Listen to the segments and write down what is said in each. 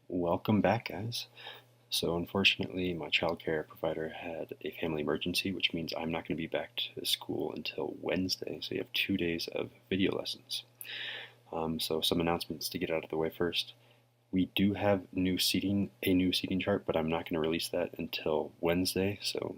Welcome back, guys. So unfortunately, my childcare provider had a family emergency, which means I'm not going to be back to school until Wednesday. So you have 2 days of video lessons. So some announcements to get out of the way first. We do have a new seating chart, but I'm not going to release that until Wednesday. So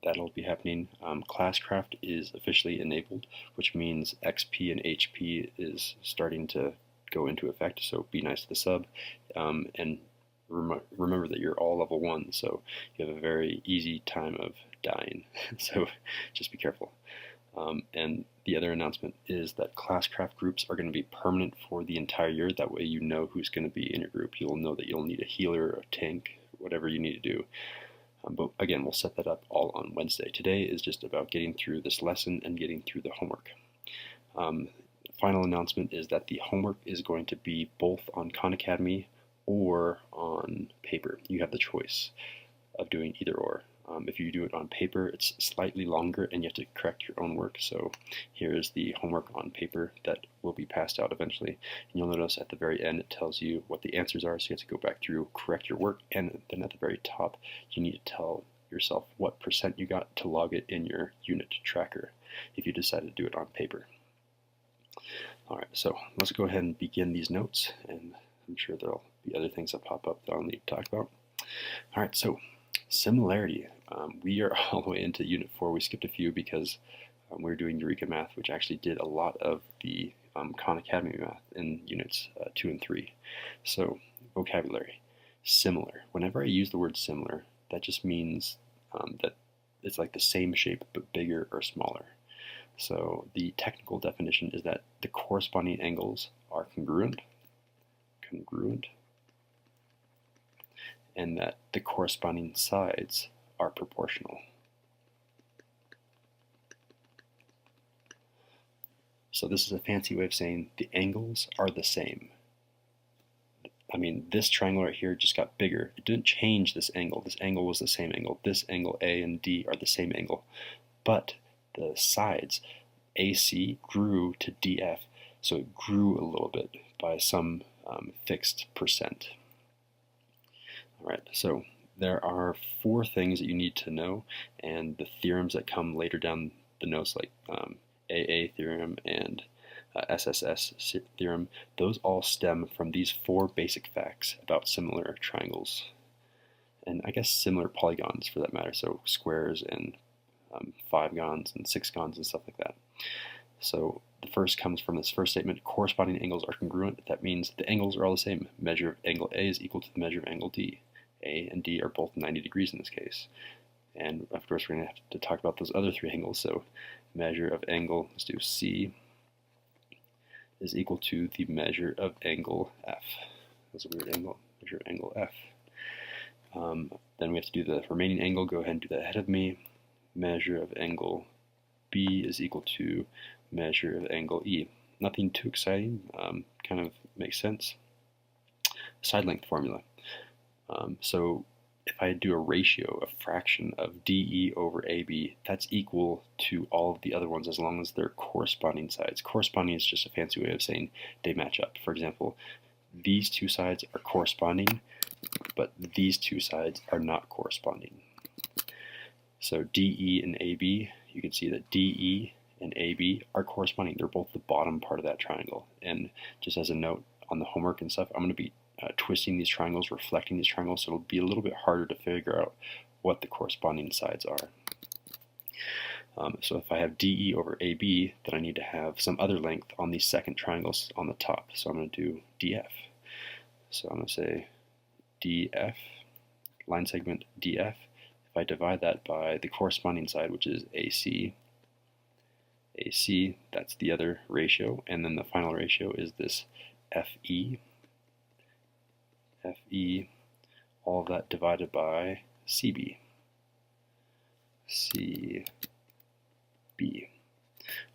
that'll be happening. Classcraft is officially enabled, which means XP and HP is starting to go into effect. So be nice to the sub, and remember that you're all level 1, so you have a very easy time of dying. So just be careful. And the other announcement is that Classcraft groups are going to be permanent for the entire year. That way you know who's going to be in your group. You'll know that you'll need a healer, a tank, whatever you need to do. But again, we'll set that up all on Wednesday. Today is just about getting through this lesson and getting through the homework. Final announcement is that the homework is going to be both on Khan Academy or on paper. You have the choice of doing either or. If you do it on paper, it's slightly longer and you have to correct your own work. So here is the homework on paper that will be passed out eventually. And you'll notice at the very end it tells you what the answers are, so you have to go back through, correct your work, and then at the very top you need to tell yourself what percent you got to log it in your unit tracker if you decide to do it on paper. Alright, so let's go ahead and begin these notes, and I'm sure there'll be other things that pop up that I'll need to talk about. Alright, so similarity. We are all the way into Unit 4. We skipped a few because we're doing Eureka Math, which actually did a lot of the Khan Academy math in Units 2 and 3. So, vocabulary. Similar. Whenever I use the word similar, that just means that it's like the same shape but bigger or smaller. So the technical definition is that the corresponding angles are congruent, and that the corresponding sides are proportional. So this is a fancy way of saying the angles are the same. I mean, this triangle right here just got bigger. It didn't change this angle. This angle was the same angle. This angle A and D are the same angle. But the sides, AC grew to DF, so it grew a little bit by some fixed percent. All right, so there are 4 things that you need to know, and the theorems that come later down the notes, like AA theorem and SSS theorem, those all stem from these 4 basic facts about similar triangles, and I guess similar polygons for that matter, so squares and 5-gons and 6-gons and stuff like that. So the first comes from this first statement: corresponding angles are congruent. That means the angles are all the same. Measure of angle A is equal to the measure of angle D. A and D are both 90 degrees in this case. And of course we're going to have to talk about those other 3 angles. So measure of angle, let's do C, is equal to the measure of angle F. That's a weird angle. Measure of angle F. Then we have to do the remaining angle. Go ahead and do that ahead of me. Measure of angle B is equal to measure of angle E. Nothing too exciting, kind of makes sense. Side length formula. So if I do a ratio, a fraction of DE over AB, that's equal to all of the other ones as long as they're corresponding sides. Corresponding is just a fancy way of saying they match up. For example, these 2 sides are corresponding, but these 2 sides are not corresponding. So DE and AB, you can see that DE and AB are corresponding. They're both the bottom part of that triangle. And just as a note on the homework and stuff, I'm going to be twisting these triangles, reflecting these triangles, so it'll be a little bit harder to figure out what the corresponding sides are. So if I have DE over AB, then I need to have some other length on these second triangles on the top. So I'm going to do DF. So I'm going to say DF, line segment DF. If I divide that by the corresponding side, which is AC, that's the other ratio, and then the final ratio is this FE, all of that divided by CB,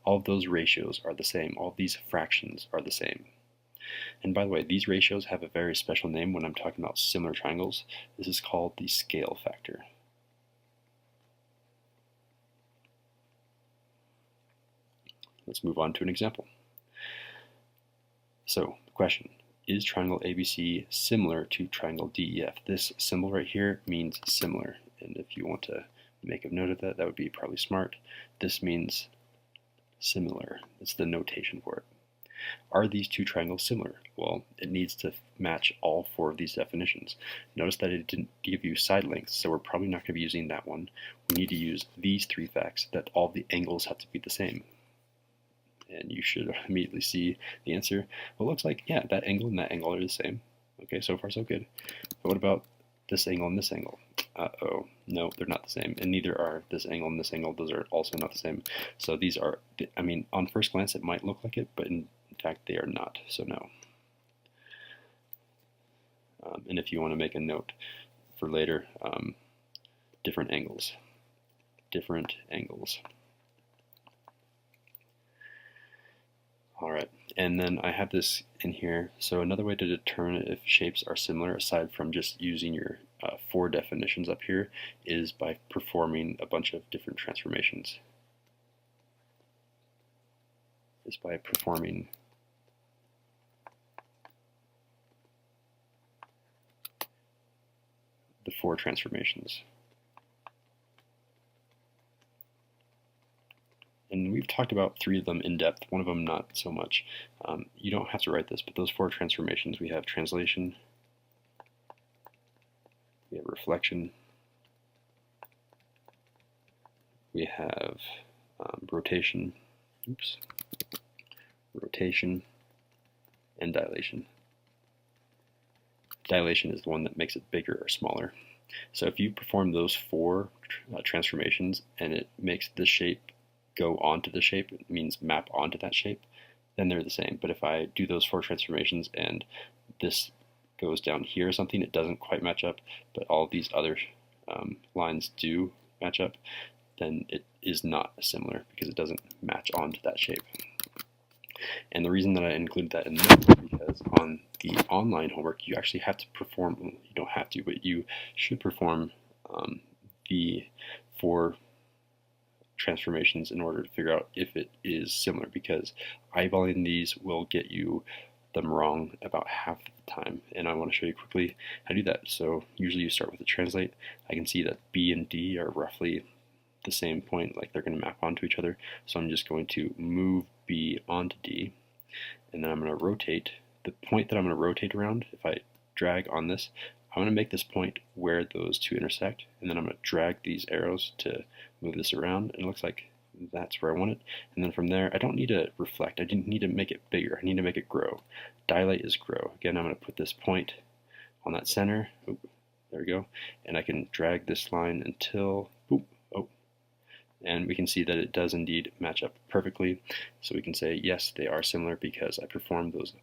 All of those ratios are the same. All of these fractions are the same. And by the way, these ratios have a very special name when I'm talking about similar triangles. This is called the scale factor. Let's move on to an example. So, question: is triangle ABC similar to triangle DEF? This symbol right here means similar, and if you want to make a note of that, that would be probably smart. This means similar. It's the notation for it. Are these two triangles similar? Well, it needs to match all four of these definitions. Notice that it didn't give you side lengths, so we're probably not going to be using that one. We need to use these three facts, that all the angles have to be the same. And you should immediately see the answer. Well, it looks like, yeah, that angle and that angle are the same. Okay, so far so good. But what about this angle and this angle? Uh-oh, no, they're not the same. And neither are this angle and this angle. Those are also not the same. So these are, I mean, on first glance it might look like it, but in fact they are not, so no. And if you want to make a note for later, different angles. Different angles. Alright, and then I have this in here. So another way to determine if shapes are similar, aside from just using your four definitions up here, is by performing a bunch of different transformations. Is by performing the four transformations. And we've talked about three of them in depth, one of them not so much. You don't have to write this, but those four transformations, we have translation, we have reflection, we have rotation, rotation, and dilation. Dilation is the one that makes it bigger or smaller. So if you perform those four transformations and it makes the shape go onto the shape, it means map onto that shape, then they're the same. But if I do those four transformations and this goes down here or something, it doesn't quite match up, but all these other lines do match up, then it is not similar because it doesn't match onto that shape. And the reason that I included that in there is because on the online homework, you actually have to perform, you don't have to, but you should perform the four transformations in order to figure out if it is similar, because eyeballing these will get you them wrong about half the time, and I want to show you quickly how to do that. So usually you start with a translate. I can see that B and D are roughly the same point, like they're going to map onto each other, so I'm just going to move B onto D, and then I'm going to rotate the point that I'm going to rotate around. If I drag on this, I'm going to make this point where those two intersect, and then I'm going to drag these arrows to move this around, and it looks like that's where I want it. And then from there, I don't need to reflect, I didn't need to make it bigger, I need to make it grow. Dilate is grow. Again, I'm going to put this point on that center, oop, there we go, and I can drag this line until, oop, oh, and we can see that it does indeed match up perfectly. So we can say, yes, they are similar because I performed those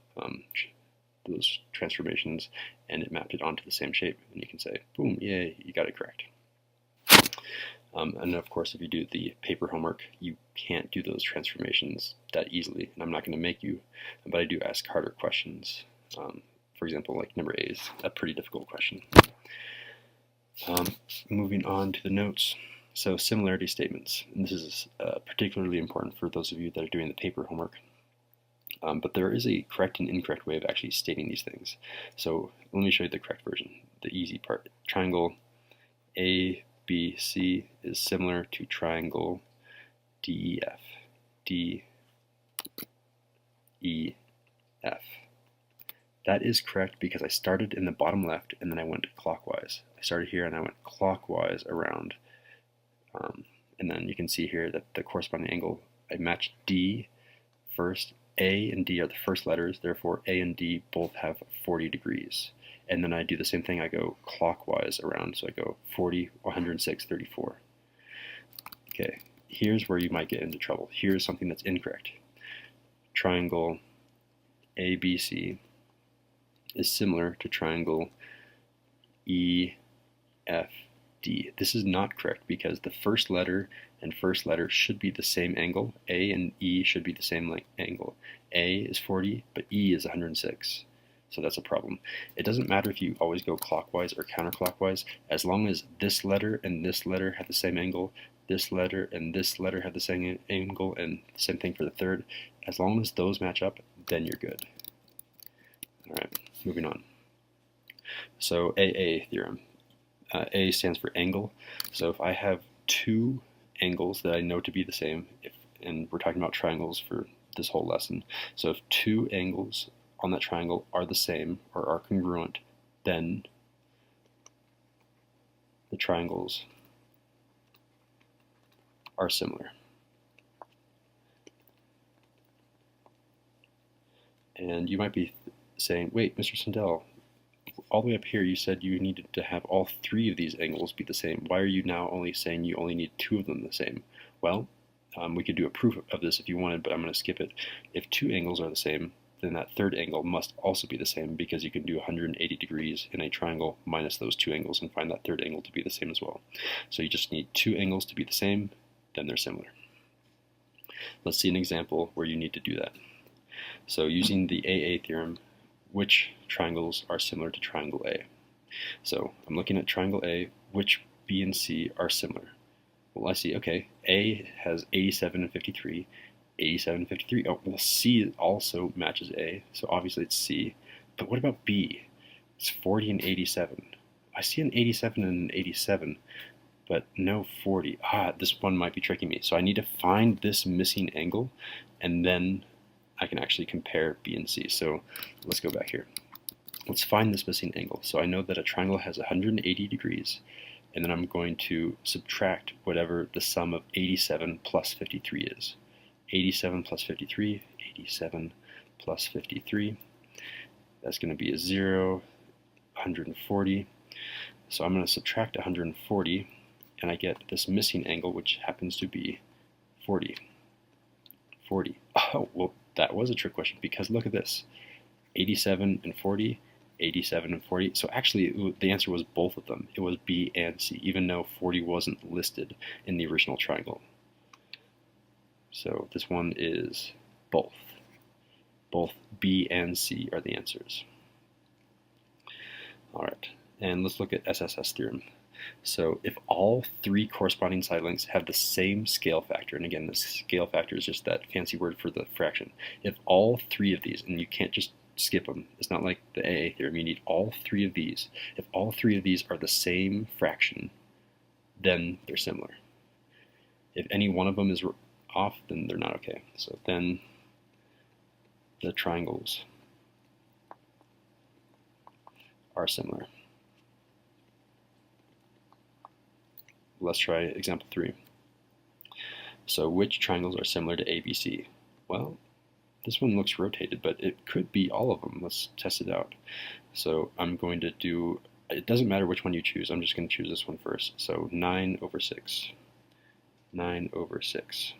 transformations and it mapped it onto the same shape, and you can say, boom, yay, you got it correct. And of course, if you do the paper homework, you can't do those transformations that easily, and I'm not going to make you, but I do ask harder questions. For example, like number A is a pretty difficult question. Moving on to the notes. So similarity statements, and this is particularly important for those of you that are doing the paper homework. But there is a correct and incorrect way of actually stating these things. So let me show you the correct version, the easy part. Triangle ABC is similar to triangle DEF. DEF. That is correct because I started in the bottom left and then I went clockwise. I started here and I went clockwise around. And then you can see here that the corresponding angle, I matched D first. A and D are the first letters, therefore A and D both have 40 degrees. And then I do the same thing, I go clockwise around, so I go 40, 106, 34. Okay, here's where you might get into trouble. Here's something that's incorrect. Triangle ABC is similar to triangle EFD. This is not correct because the first letter and first letter should be the same angle. A and E should be the same angle. A is 40, but E is 106. So that's a problem. It doesn't matter if you always go clockwise or counterclockwise, as long as this letter and this letter have the same angle, this letter and this letter have the same angle, and same thing for the third. As long as those match up, then you're good. All right, moving on. So AA theorem. A stands for angle. So if I have two angles that I know to be the same, and we're talking about triangles for this whole lesson, so if two angles on that triangle are the same or are congruent, then the triangles are similar. And you might be saying, wait, Mr. Sandell, all the way up here you said you needed to have all three of these angles be the same. Why are you now only saying you only need two of them the same? Well, we could do a proof of this if you wanted, but I'm going to skip it. If two angles are the same, then that third angle must also be the same, because you can do 180 degrees in a triangle minus those two angles and find that third angle to be the same as well. So you just need two angles to be the same, then they're similar. Let's see an example where you need to do that. So using the AA theorem, which triangles are similar to triangle A? So I'm looking at triangle A, which B and C are similar? Well, I see, okay, A has 87 and 53, 87 and 53. Oh, well, C also matches A, so obviously it's C. But what about B? It's 40 and 87. I see an 87 and an 87, but no 40. This one might be tricking me. So I need to find this missing angle, and then I can actually compare B and C. So let's go back here. Let's find this missing angle. So I know that a triangle has 180 degrees, and then I'm going to subtract whatever the sum of 87 plus 53 is. 87 plus 53, 87 plus 53. That's going to be a 0, 140. So I'm going to subtract 140, and I get this missing angle, which happens to be 40. 40. Oh, well, that was a trick question, because look at this. 87 and 40, 87 and 40. So actually, the answer was both of them. It was B and C, even though 40 wasn't listed in the original triangle. So this one is both. Both B and C are the answers. All right, and let's look at SSS theorem. So if all three corresponding side lengths have the same scale factor, and again, the scale factor is just that fancy word for the fraction. If all three of these, and you can't just skip them, it's not like the AA theorem, you need all three of these. If all three of these are the same fraction, then they're similar. If any one of them is off, then they're not okay. So then the triangles are similar. Let's try example 3. So which triangles are similar to ABC? Well, this one looks rotated, but it could be all of them. Let's test it out. So I'm going to do, it doesn't matter which one you choose, I'm just going to choose this one first. So 9 over 6. 9 over 6.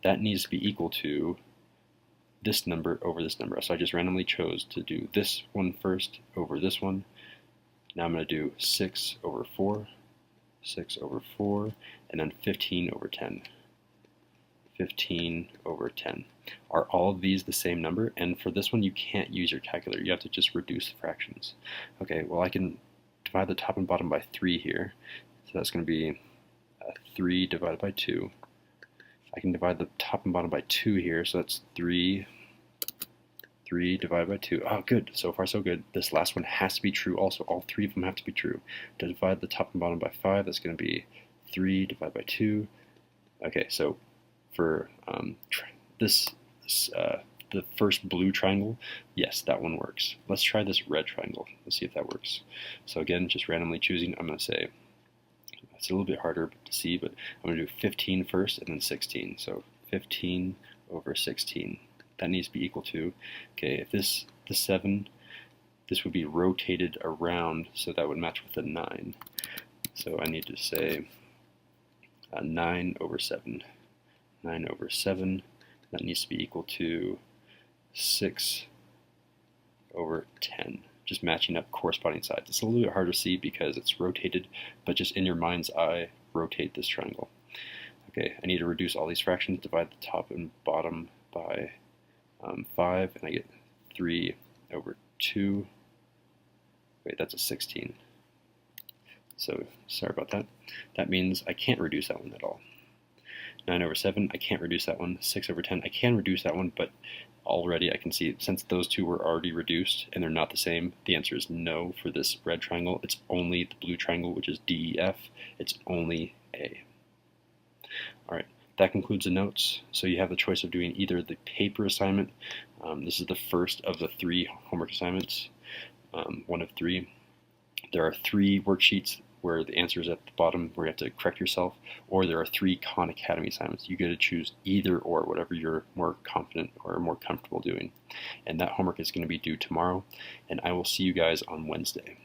That needs to be equal to this number over this number. So I just randomly chose to do this one first over this one. Now I'm going to do 6 over 4, 6 over 4, and then 15 over 10. 15 over 10. Are all of these the same number? And for this one, you can't use your calculator. You have to just reduce the fractions. Okay, well, I can divide the top and bottom by 3 here. So that's going to be 3 divided by 2. I can divide the top and bottom by 2 here, so that's 3 divided by 2. Oh, good. So far, so good. This last one has to be true also. All three of them have to be true. To divide the top and bottom by 5, that's going to be 3 divided by 2. Okay, so for the first blue triangle, yes, that one works. Let's try this red triangle. Let's see if that works. So again, just randomly choosing, I'm going to say, it's a little bit harder to see, but I'm going to do 15 first and then 16. So 15 over 16. That needs to be equal to, okay, if the 7, this would be rotated around, so that would match with the 9. So I need to say 9 over 7. 9 over 7, that needs to be equal to 6 over 10. Just matching up corresponding sides. It's a little bit hard to see because it's rotated, but just in your mind's eye, rotate this triangle. Okay, I need to reduce all these fractions, divide the top and bottom by 5, and I get 3 over 2. Wait, that's a 16. So, sorry about that. That means I can't reduce that one at all. 9 over 7, I can't reduce that one. 6 over 10, I can reduce that one, but already I can see, since those two were already reduced and they're not the same, the answer is no for this red triangle. It's only the blue triangle, which is DEF. It's only A. All right, that concludes the notes. So you have the choice of doing either the paper assignment. This is the first of the 3 homework assignments, one of 3. There are 3 worksheets where the answer is at the bottom where you have to correct yourself, or there are 3 Khan Academy assignments. You get to choose either or, whatever you're more confident or more comfortable doing. And that homework is going to be due tomorrow, and I will see you guys on Wednesday.